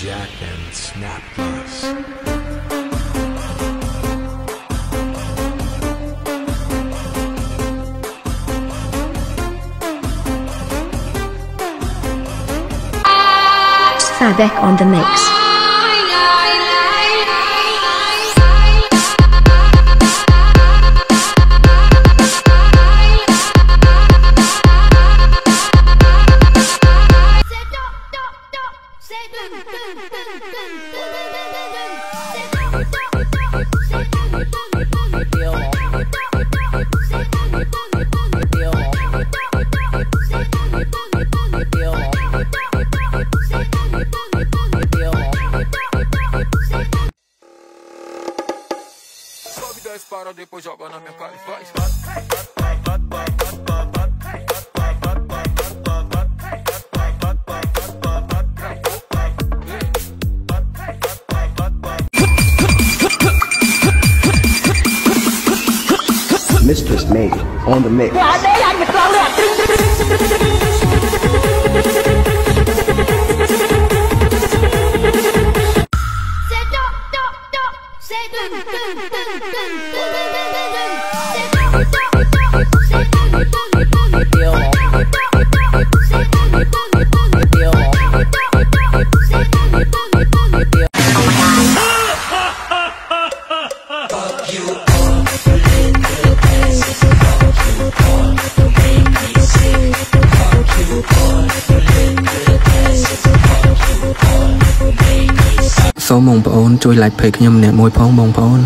Jack and Snap Bus. Sadek on the mix. Para depois joga na minha cara e faz. Mistress May on the mix. Số mong bọn chui lại phê nhầm nè môi phong mong phong